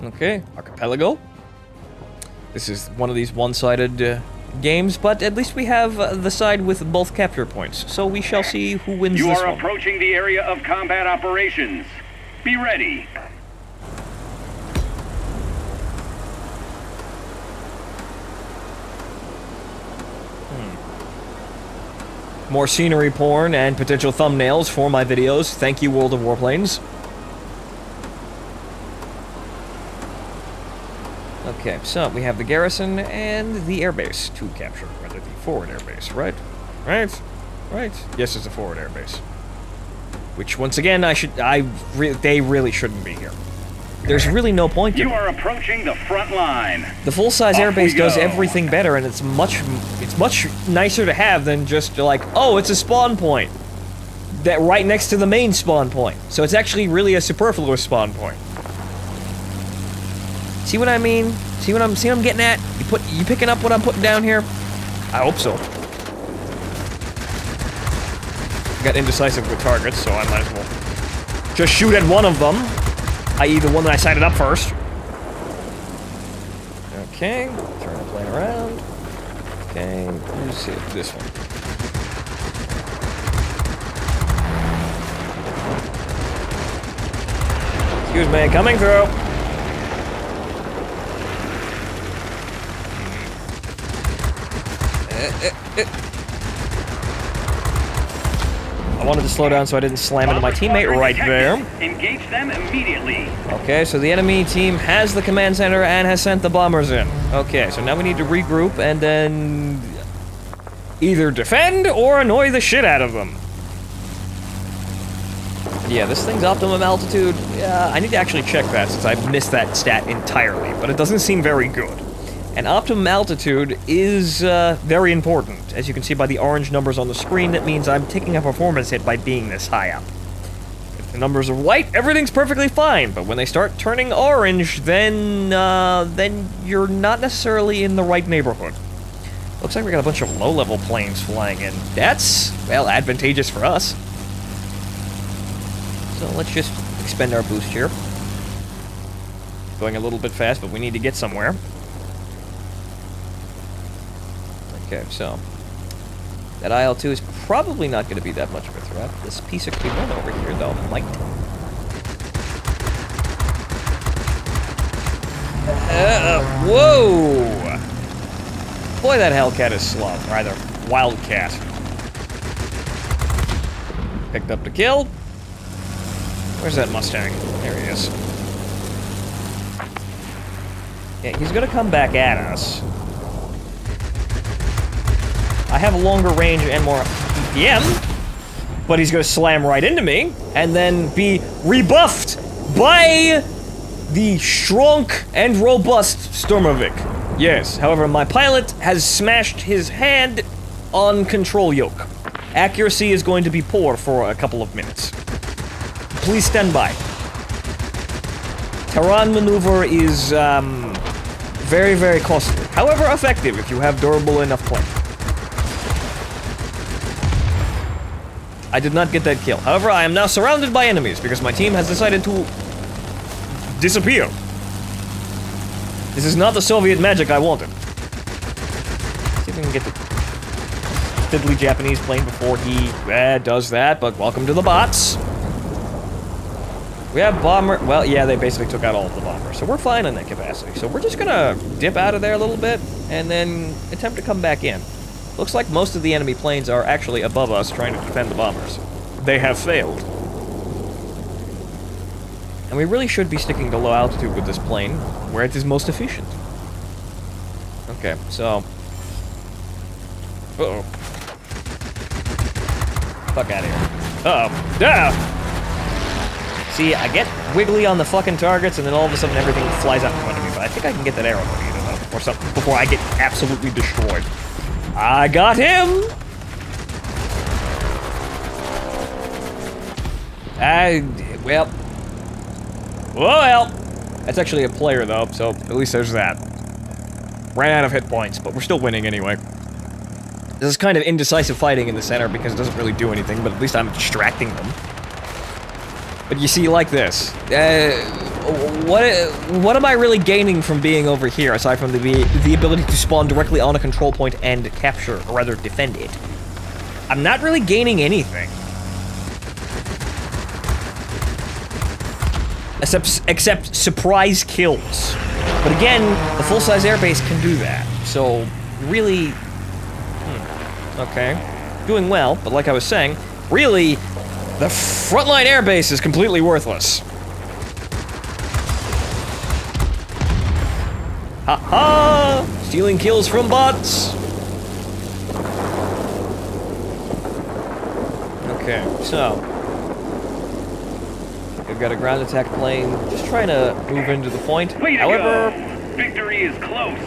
Okay, Archipelago. This is one of these one-sided games, but at least we have the side with both capture points, so we shall see who wins this one. You are approaching the area of combat operations. Be ready. More scenery porn and potential thumbnails for my videos. Thank you, World of Warplanes. Okay, so we have the garrison and the airbase to capture. Rather, the forward airbase, right? Right? Yes, it's a forward airbase. Which, once again, they really shouldn't be here. There's really no point to it. You are approaching the front line. The full-size airbase does everything better, and it's much nicer to have than just like, oh, it's a spawn point that right next to the main spawn point. So it's actually really a superfluous spawn point. See what I mean? See what I'm getting at? You picking up what I'm putting down here? I hope so. Got indecisive with targets, so I might as well just shoot at one of them. I.e. the one that I sighted up first. Okay, turn the plane around. Okay, who's it? This one. Excuse me, coming through. I wanted to slow down so I didn't slam into my teammate right there. Engage them immediately. Okay, so the enemy team has the command center and has sent the bombers in. Okay, so now we need to regroup and then either defend or annoy the shit out of them. Yeah, this thing's optimum altitude. Yeah, I need to actually check that since I missed that stat entirely, but it doesn't seem very good. And optimum altitude is very important. As you can see by the orange numbers on the screen, that means I'm taking a performance hit by being this high up. If the numbers are white, everything's perfectly fine, but when they start turning orange, then you're not necessarily in the right neighborhood. Looks like we got a bunch of low-level planes flying in. That's, well, advantageous for us. So let's just expend our boost here. Going a little bit fast, but we need to get somewhere. Okay, so that IL-2 is probably not going to be that much of a threat. This piece of equipment over here, though, might. Whoa! Boy, that Hellcat is slow. Or rather, Wildcat. Picked up the kill. Where's that Mustang? There he is. Yeah, he's going to come back at us. I have a longer range and more PPM, but he's going to slam right into me and then be rebuffed by the shrunk and robust Stormovik. Yes, however, my pilot has smashed his hand on control yoke. Accuracy is going to be poor for a couple of minutes. Please stand by. Terrain maneuver is very, very costly. However, effective if you have durable enough plane. I did not get that kill. However, I am now surrounded by enemies because my team has decided to disappear. This is not the Soviet magic I wanted. See if we can get the fiddly Japanese plane before he does that, but welcome to the bots. We have bomber. Well, yeah, they basically took out all of the bombers, so we're fine in that capacity. So we're just gonna dip out of there a little bit and then attempt to come back in. Looks like most of the enemy planes are actually above us trying to defend the bombers. They have failed. And we really should be sticking to low altitude with this plane, where it is most efficient. Okay, so... Uh-oh. Fuck out of here. Uh-oh. Ah! See, I get wiggly on the fucking targets, and then all of a sudden everything flies out in front of me, but I think I can get that arrow or something before I get absolutely destroyed. I got him! Well, that's actually a player, though, so at least there's that. Ran out of hit points, but we're still winning anyway. This is kind of indecisive fighting in the center because it doesn't really do anything, but at least I'm distracting them. But you see, like this. what am I really gaining from being over here, aside from the ability to spawn directly on a control point and capture, or rather defend it? I'm not really gaining anything. Except surprise kills. But again, the full-size airbase can do that. So, really... okay. Doing well, but like I was saying, really, the frontline airbase is completely worthless. Ha-ha! Stealing kills from bots! Okay, so... we've got a ground attack plane, just trying to move into the point. However... victory is close!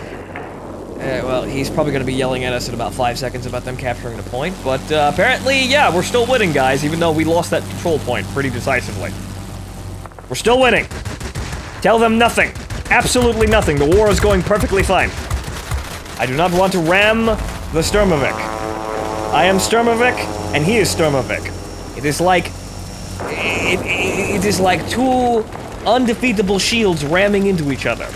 Well, he's probably going to be yelling at us in about 5 seconds about them capturing the point, but apparently, yeah, we're still winning, guys, even though we lost that control point pretty decisively. We're still winning. Tell them nothing. Absolutely nothing. The war is going perfectly fine. I do not want to ram the Sturmovik. I am Sturmovik, and he is Sturmovik. It is like... It is like two undefeatable shields ramming into each other.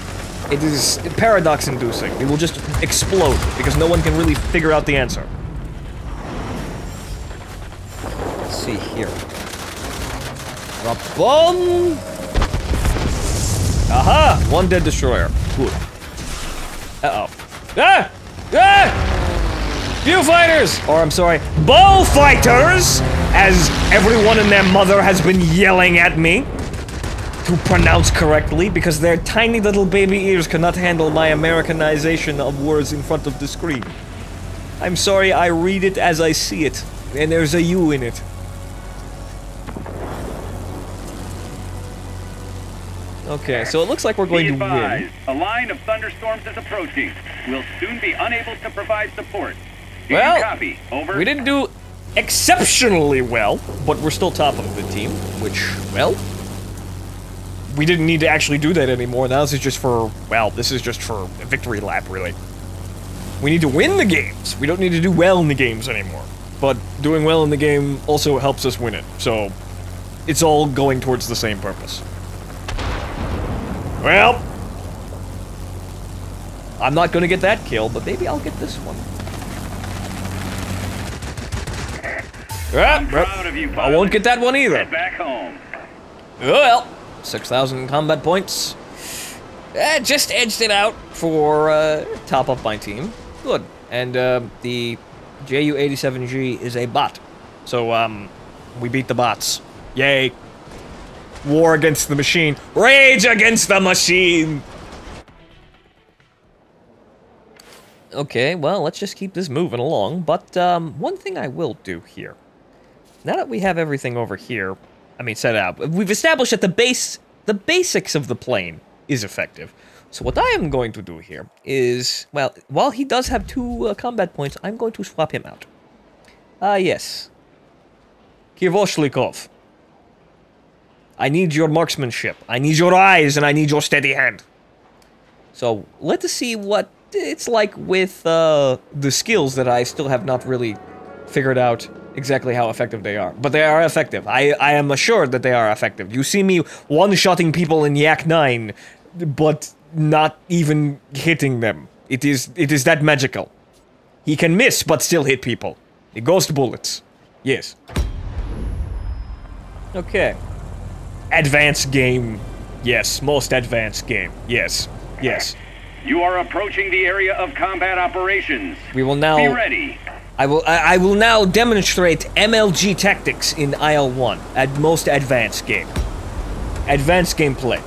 It is paradox-inducing. It will just explode, because no one can really figure out the answer. Let's see here. Drop bomb! Aha! One dead destroyer. Good. Uh-oh. Ah! Ah! Viewfighters! Or, I'm sorry, bullfighters! As everyone and their mother has been yelling at me to pronounce correctly, because their tiny little baby ears cannot handle my Americanization of words in front of the screen. I'm sorry, I read it as I see it, and there's a U in it. Okay, so it looks like we're going to win. A line of thunderstorms is approaching. We'll soon be unable to provide support. Well, copy. Over. We didn't do exceptionally well, but we're still top of the team, which, well, we didn't need to actually do that anymore. Now this is just for, well, this is just for a victory lap, really. We need to win the games. We don't need to do well in the games anymore. But doing well in the game also helps us win it, so it's all going towards the same purpose. Well, I'm not gonna get that kill, but maybe I'll get this one. I'm proud of you, I won't get that one either. Head back home. Well, 6,000 combat points. Just edged it out for top of my team. Good. And the JU-87G is a bot. So, we beat the bots. Yay. War against the machine. Rage against the machine! Okay, well, let's just keep this moving along. But, one thing I will do here. Now that we have everything over here, I mean, set out, we've established that the basics of the plane is effective. So what I am going to do here is, well, while he does have 2 combat points, I'm going to swap him out. Yes. Kivoshlikov. I need your marksmanship. I need your eyes, and I need your steady hand. So, let's see what it's like with the skills that I still have not really figured out exactly how effective they are. But they are effective. I am assured that they are effective. You see me one-shotting people in Yak 9, but not even hitting them. It is that magical. He can miss, but still hit people. The ghost bullets. Yes. Okay. Advanced game. Yes, most advanced game. Yes. Yes. You are approaching the area of combat operations. We will now... Be ready. I will now demonstrate MLG tactics in IL-1 at most advanced game. Advanced gameplay.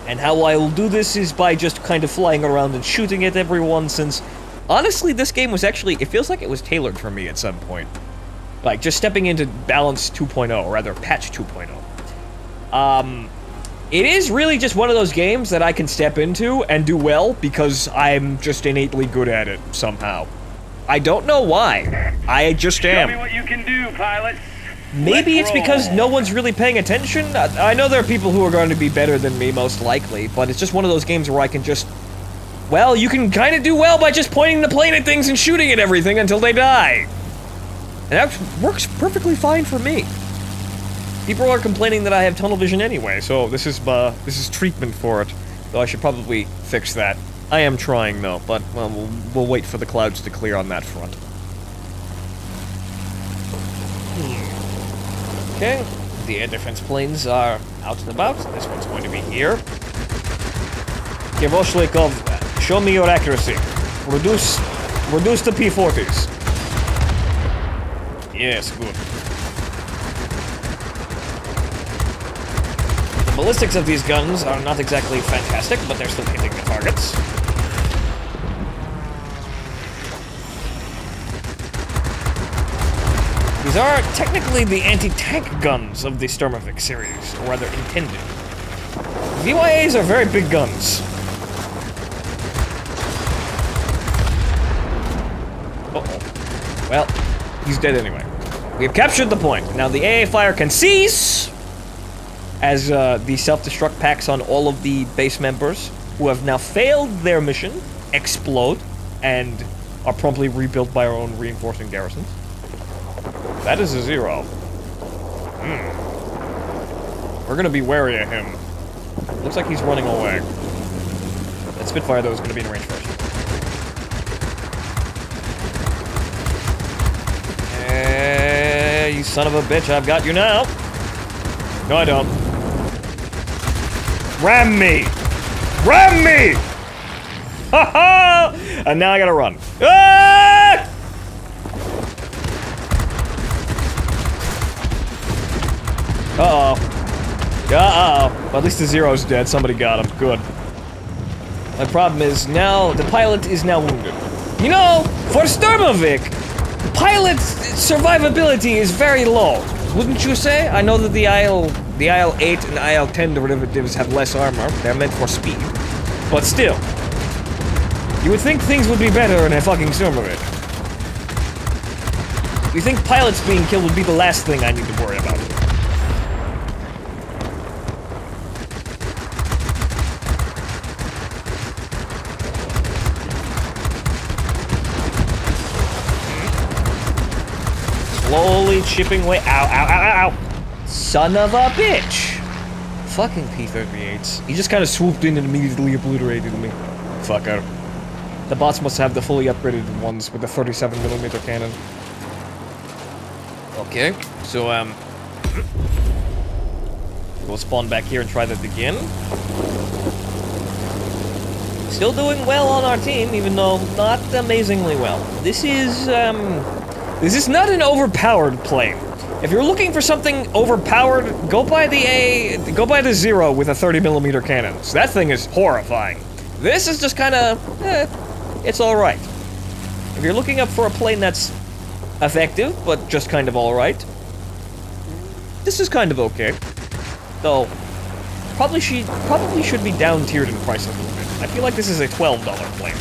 And how I will do this is by just kind of flying around and shooting at everyone, since honestly this game was actually, it feels like it was tailored for me at some point. Like just stepping into Balance 2.0, or rather Patch 2.0. It is really just one of those games that I can step into and do well because I'm just innately good at it somehow. I don't know why. I just am. Show me what you can do, pilots. Maybe it's because no one's really paying attention. I know there are people who are going to be better than me, most likely, but it's just one of those games where I can just... Well, you can kind of do well by just pointing the plane at things and shooting at everything until they die. And that works perfectly fine for me. People are complaining that I have tunnel vision anyway, so this is treatment for it. Though I should probably fix that. I am trying though, but well, we'll wait for the clouds to clear on that front. Okay, the air defense planes are out and about. This one's going to be here. Kivoshlikov, show me your accuracy. Reduce the P-40s. Yes, good. The ballistics of these guns are not exactly fantastic, but they're still hitting the targets. These are technically the anti-tank guns of the Sturmovik series, or rather intended. VYAs are very big guns. Uh-oh. Well, he's dead anyway. We have captured the point. Now the AA fire can cease as the self-destruct packs on all of the base members who have now failed their mission explode and are promptly rebuilt by our own reinforcing garrisons. That is a 0. We're gonna be wary of him. Looks like he's running away. That Spitfire, though, is gonna be in range first. You son of a bitch, I've got you now. No, I don't. Ram me! Ram me! Ha ha! And now I gotta run. Ah! Uh-oh. Uh-oh. Well, at least the 0's dead. Somebody got him. Good. My problem is now the pilot is now wounded. You know, for Sturmovik, pilot survivability is very low. Wouldn't you say? I know that the IL-8 and IL-10 derivatives have less armor. They're meant for speed. But still, you would think things would be better in a fucking Sturmovik. You think pilots being killed would be the last thing I need to worry about. Slowly chipping away. Ow, ow, ow, ow, ow. Son of a bitch. Fucking P-38s. He just kind of swooped in and immediately obliterated me. Fucker. The bots must have the fully upgraded ones with the 37mm cannon. Okay, so, we'll spawn back here and try that again. Still doing well on our team, even though not amazingly well. This is not an overpowered plane. If you're looking for something overpowered, go by the 0 with a 30mm cannon. So that thing is horrifying. This is just kind of, it's alright. If you're looking up for a plane that's effective, but just kind of alright, this is kind of okay. Though, probably should be down-tiered in price a little bit. I feel like this is a $12 plane,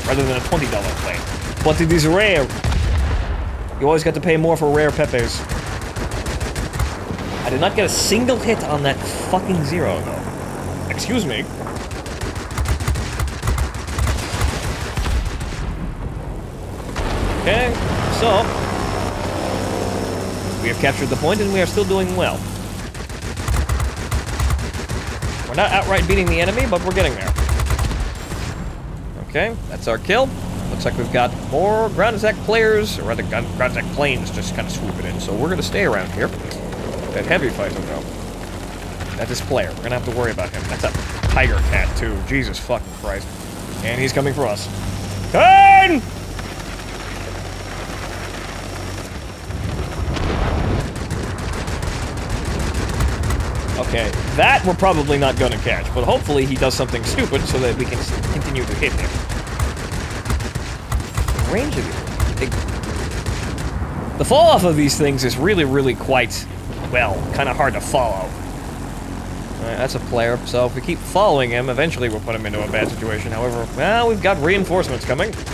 rather than a $20 plane. But it is rare. You always got to pay more for rare Pepes. I did not get a single hit on that fucking 0, though. Excuse me. Okay, so we have captured the point and we are still doing well. We're not outright beating the enemy, but we're getting there. Okay, that's our kill. Looks like we've got more ground attack players, or rather ground attack planes just kind of swooping in, so we're going to stay around here. That heavy fighter, though. That is player. We're going to have to worry about him. That's a tiger cat, too. Jesus fucking Christ. And he's coming for us. Turn! Okay, that we're probably not going to catch, but hopefully he does something stupid so that we can continue to hit him. The range of it. The fall off of these things is really, really quite, well, kind of hard to follow. Alright, that's a player, so if we keep following him, eventually we'll put him into a bad situation. However, well, we've got reinforcements coming. Keep an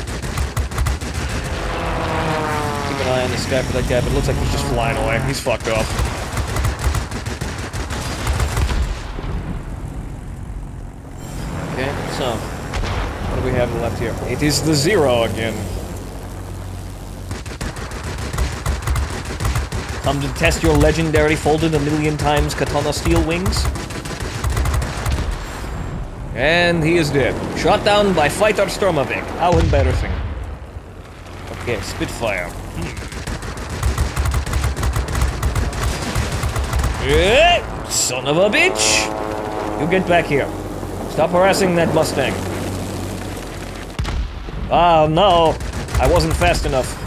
eye on the sky for that guy, but it looks like he's just flying away. He's fucked off. So, what do we have left here? It is the 0 again. Come to test your legendary folded a million times katana steel wings. And he is dead. Shot down by fighter Stormavik. How embarrassing. Okay, Spitfire. Son of a bitch! You get back here. Stop harassing that Mustang. Oh no! I wasn't fast enough.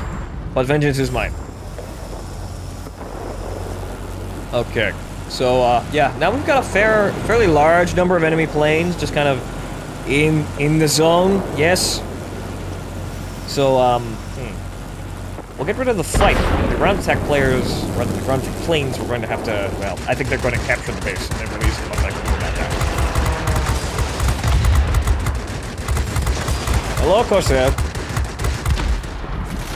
But vengeance is mine. Okay. So, yeah, now we've got a fairly large number of enemy planes, just kind of in the zone, yes. So, we'll get rid of the fight. The ground attack players, rather the ground attack planes, we're going to have to, well, I think they're going to capture the base and then release them once I can do that. Hello, Corsair.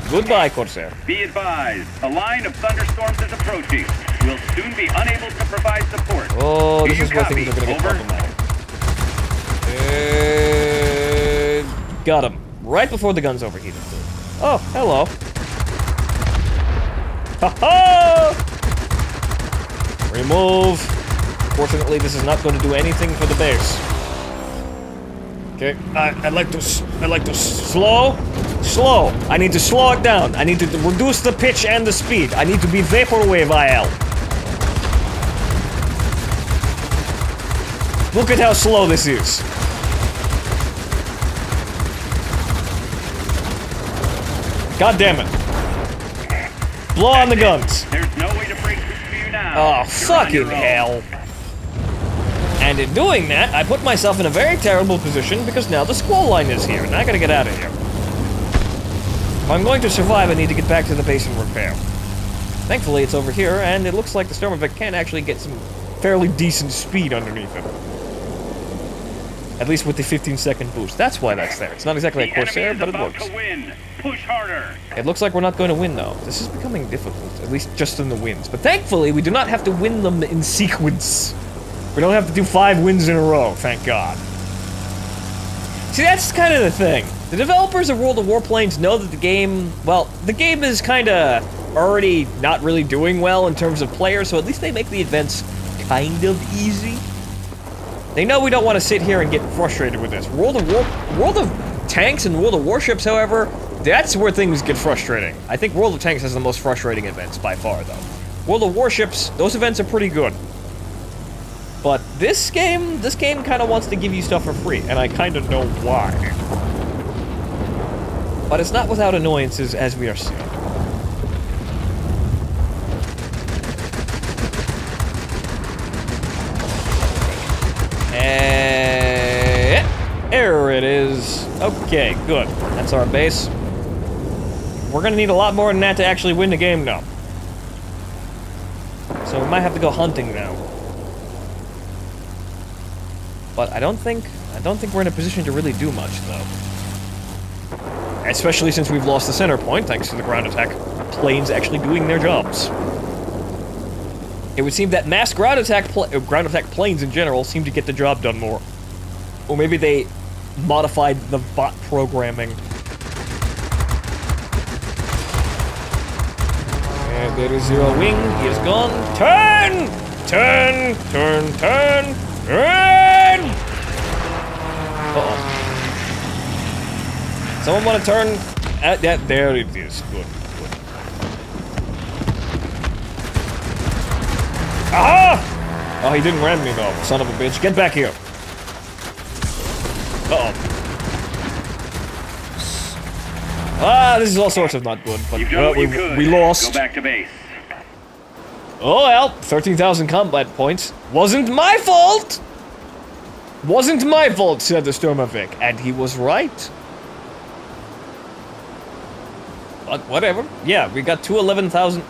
Goodbye, Corsair. Be advised, a line of thunderstorms is approaching. We'll soon be unable to provide support. Oh, this is where things are going to get problematic. Got him. Right before the guns overheated. Oh, hello. Ha-ha! Remove. Fortunately, this is not going to do anything for the base. Okay, I'd like to slow. I need to slow it down. I need to reduce the pitch and the speed. I need to be vaporwave IL. Look at how slow this is. God damn it. Blow on the guns. There's no way to break through for you now. Oh, fucking hell. And in doing that, I put myself in a very terrible position because now the squall line is here, and I gotta get out of here. If I'm going to survive, I need to get back to the base and repair. Thankfully, it's over here, and it looks like the Stormavik can actually get some fairly decent speed underneath it. At least with the 15-second boost. That's why that's there. It's not exactly a Corsair, but it works. Push harder. It looks like we're not going to win, though. This is becoming difficult, at least just in the wins. But thankfully, we do not have to win them in sequence. We don't have to do 5 wins in a row, thank God. See, that's kind of the thing. The developers of World of Warplanes know that the game, well, the game is kind of already not really doing well in terms of players, so at least they make the events kind of easy. They know we don't want to sit here and get frustrated with this. World of Tanks and World of Warships, however, that's where things get frustrating. I think World of Tanks has the most frustrating events by far, though. World of Warships, those events are pretty good. But this game kind of wants to give you stuff for free, and I kind of know why. But it's not without annoyances, as we are seeing. There it is. Okay, good. That's our base. We're gonna need a lot more than that to actually win the game now. So we might have to go hunting now. But I don't think we're in a position to really do much, though. Especially since we've lost the center point, thanks to the ground attack planes actually doing their jobs. It would seem that mass ground attack planes in general seem to get the job done more. Or maybe they modified the bot programming. And there is Zero Wing. He is gone. Turn! Turn! Turn! Turn! Turn! Uh-oh. Someone want to turn at that? There it is. Good. Good. Aha! Oh, he didn't ram me though. Son of a bitch. Get back here. Uh-oh. Ah, this is all sorts of not good, but we lost. Go back to base. Oh well, 13,000 combat points. Wasn't my fault! Wasn't my fault, said the Stormavik, and he was right. But whatever. Yeah, we got 11,000.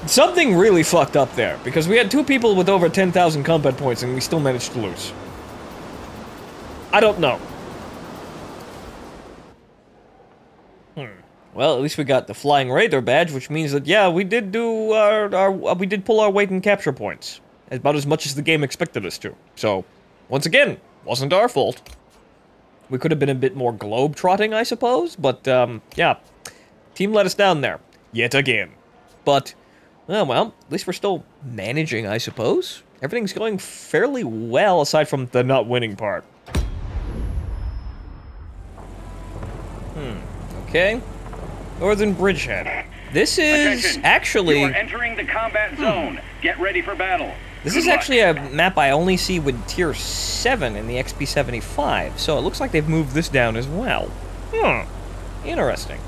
Something really fucked up there, because we had 2 people with over 10,000 combat points and we still managed to lose. I don't know. Well, at least we got the Flying Raider badge, which means that, yeah, we did do we did pull our weight in capture points. About as much as the game expected us to. So, once again, wasn't our fault. We could have been a bit more globe-trotting, I suppose, but, yeah. Team let us down there. Yet again. But, Oh, well, at least we're still managing, I suppose. Everything's going fairly well, aside from the not winning part. Okay. Northern Bridgehead. This is Attention. actually... You are entering the combat zone. Get ready for battle. This Good is luck. actually a map I only see with Tier 7 in the XP75, so it looks like they've moved this down as well. Interesting.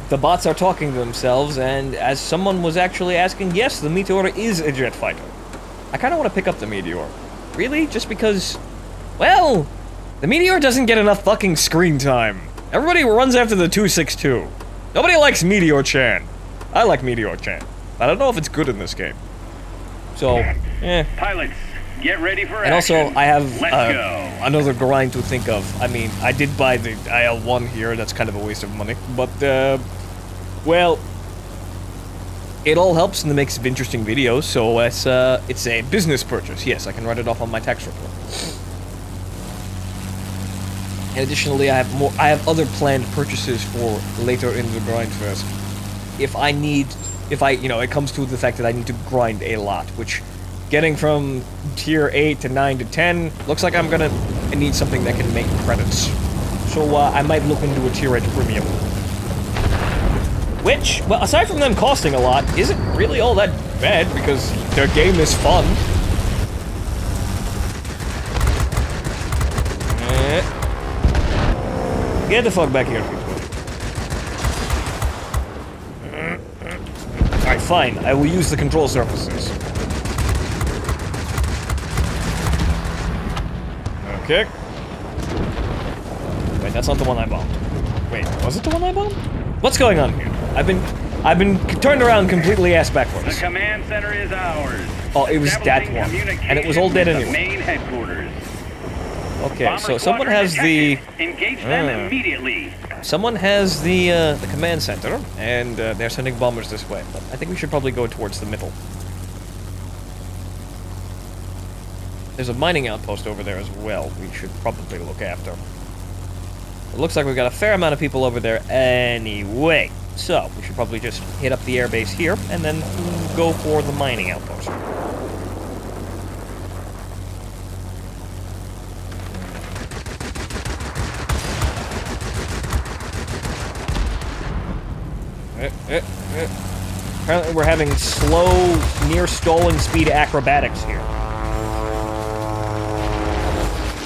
The bots are talking to themselves, and as someone was actually asking, yes, the Meteor is a jet fighter. I kind of want to pick up the Meteor. Really? Just because... Well, the Meteor doesn't get enough fucking screen time. Everybody runs after the 262. Nobody likes Meteor-chan. I like Meteor-chan. I don't know if it's good in this game. So, Pilots, get ready for And also, action. I have Let's go. another grind to think of. I mean, I did buy the IL-1 here. That's kind of a waste of money. But, well, it all helps in the mix of interesting videos. So it's a business purchase. Yes, I can write it off on my tax report. And additionally, I have other planned purchases for later in the grind phase. If it comes to the fact that I need to grind a lot, which getting from tier 8 to 9 to 10 looks like I need something that can make credits. So I might look into a tier 8 premium. Which, well, aside from them costing a lot, isn't really all that bad because their game is fun. Get the fuck back here, people. Alright, fine. I will use the control surfaces. Okay. Wait, that's not the one I bombed. Wait, was it the one I bombed? What's going on here? I've been turned around completely ass The backwards. command center is ours. Oh, it was that one. And it was all dead The anyway. main headquarters. Okay, Bomber so someone squadron has the... detected. Engage them immediately. Someone has the command center, and they're sending bombers this way. But I think we should probably go towards the middle. There's a mining outpost over there as well, we should probably look after. It looks like we've got a fair amount of people over there anyway. So, we should probably just hit up the airbase here, and then go for the mining outpost. Apparently we're having slow, near-stalling speed acrobatics here.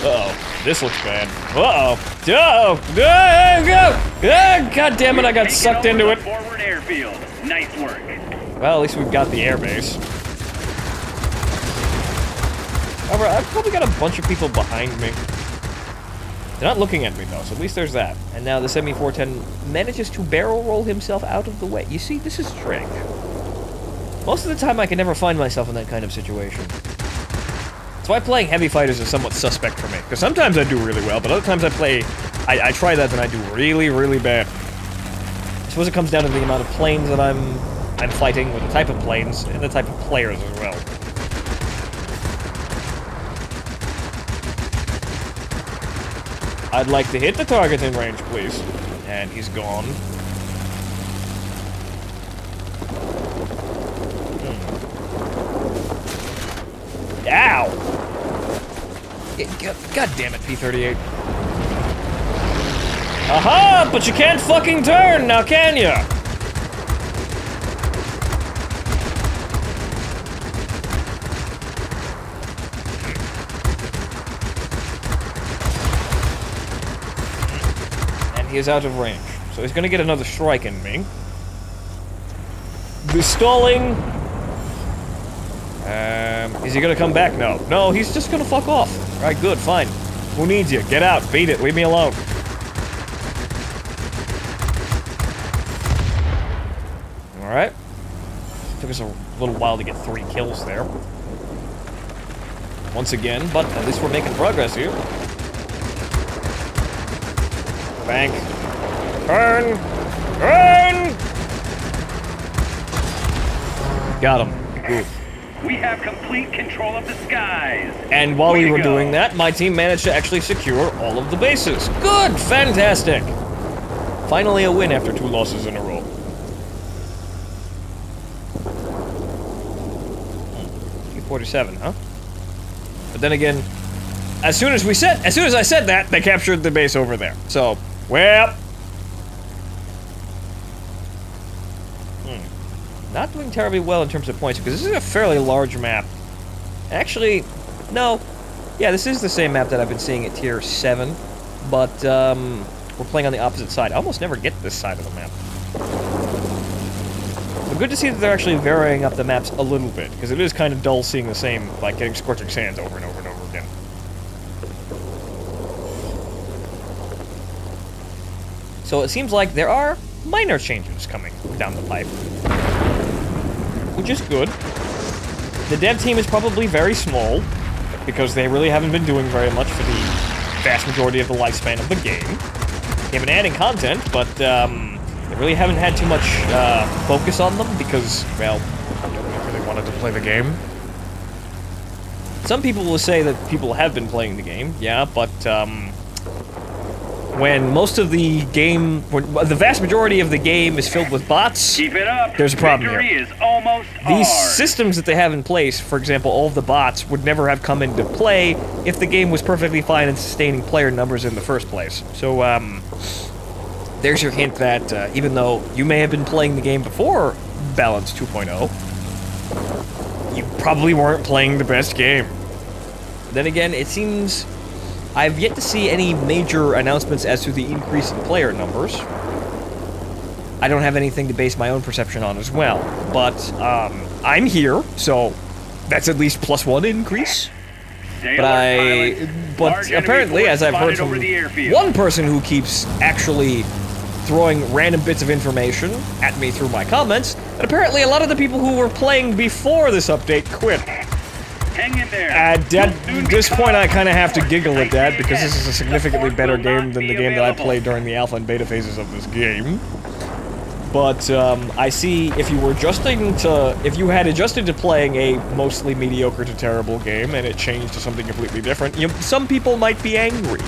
Uh-oh. This looks bad. Uh-oh. Uh-oh. God damn it, I got sucked into it. Forward airfield. Nice work. Well, at least we've got the airbase. However, I've probably got a bunch of people behind me. They're not looking at me, though, so at least there's that. And now the Semi-410 manages to barrel roll himself out of the way. You see, this is strange. Most of the time, I can never find myself in that kind of situation. That's why playing heavy fighters is somewhat suspect for me. Because sometimes I do really well, but other times I try that and I do really, really bad. I suppose it comes down to the amount of planes that I'm fighting, or the type of planes, and the type of players as well. I'd like to hit the target in range, please. And he's gone. Ow! God damn it, P-38. Aha! But you can't fucking turn, now can ya? He is out of range, so he's gonna get another strike in me. The stalling. Is he gonna come back? No. No, he's just gonna fuck off. Alright, good, fine. Who needs you? Get out, beat it, leave me alone. Alright. Took us a little while to get 3 kills there. Once again, but at least we're making progress here. Bank. Turn! Turn! Got him. Good. We have complete control of the skies. And while Way we to were go. doing that, my team managed to actually secure all of the bases. Good! Fantastic! Finally a win after 2 losses in a row. 47, huh? But then again, as soon as I said that, they captured the base over there. So, well... Not doing terribly well in terms of points, because this is a fairly large map. Actually, no. Yeah, this is the same map that I've been seeing at Tier 7, but, we're playing on the opposite side. I almost never get this side of the map. But good to see that they're actually varying up the maps a little bit, because it is kind of dull seeing the same, like getting Scorching Sands over and over and over again. So it seems like there are minor changes coming down the pipe, which is good. The dev team is probably very small, because they really haven't been doing very much for the vast majority of the lifespan of the game. They've been adding content, but they really haven't had too much focus on them, because, well, nobody really wanted to play the game. Some people will say that people have been playing the game, yeah, but when most of the game, when the vast majority of the game is filled with bots, Keep it up. there's a problem Victory here. is almost These ours. systems that they have in place, for example, all of the bots, would never have come into play if the game was perfectly fine in sustaining player numbers in the first place. So, there's your hint that even though you may have been playing the game before Balance 2.0, you probably weren't playing the best game. Then again, it seems I've yet to see any major announcements as to the increase in player numbers. I don't have anything to base my own perception on as well, but I'm here, so that's at least +1 increase. Stay But alert, pilots. Large enemy apparently, force as I've heard spotted from over the airfield. one person who keeps actually throwing random bits of information at me through my comments, that apparently a lot of the people who were playing before this update quit. Hang in there. At You'll soon this be point, caught I kind of have to up. giggle at that, because this is a significantly Support better will game not than the be game that I available. played during the alpha and beta phases of this game. But, I see if you were if you had adjusted to playing a mostly mediocre to terrible game, and it changed to something completely different, some people might be angry.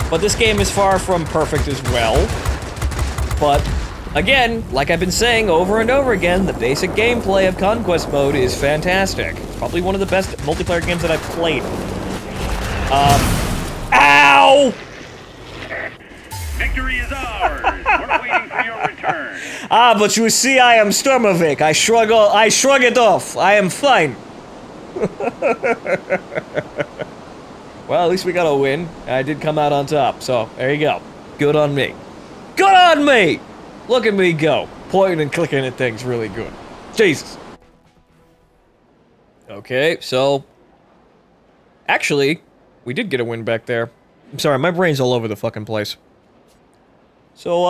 But this game is far from perfect as well. But, again, like I've been saying over and over again, the basic gameplay of Conquest Mode is fantastic. It's probably one of the best multiplayer games that I've played. Ow! Victory is ours. We're waiting for your return. Ah, but you see, I am Sturmovik. I shrug it off. I am fine. Well, at least we got a win. I did come out on top, so there you go. Good on me. Good on me! Look at me go. Pointing and clicking at things really good. Jesus. Okay, so... Actually, we did get a win back there. I'm sorry, my brain's all over the fucking place. So,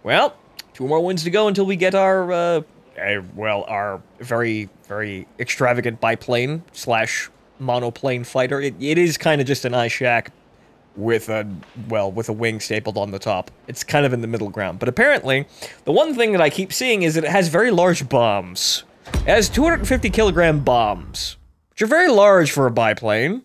well, 2 more wins to go until we get our, our very, very extravagant biplane / monoplane fighter. It is kind of just an ice shack with a wing stapled on the top. It's kind of in the middle ground. But apparently, the one thing that I keep seeing is that it has very large bombs. It has 250 kilogram bombs, which are very large for a biplane.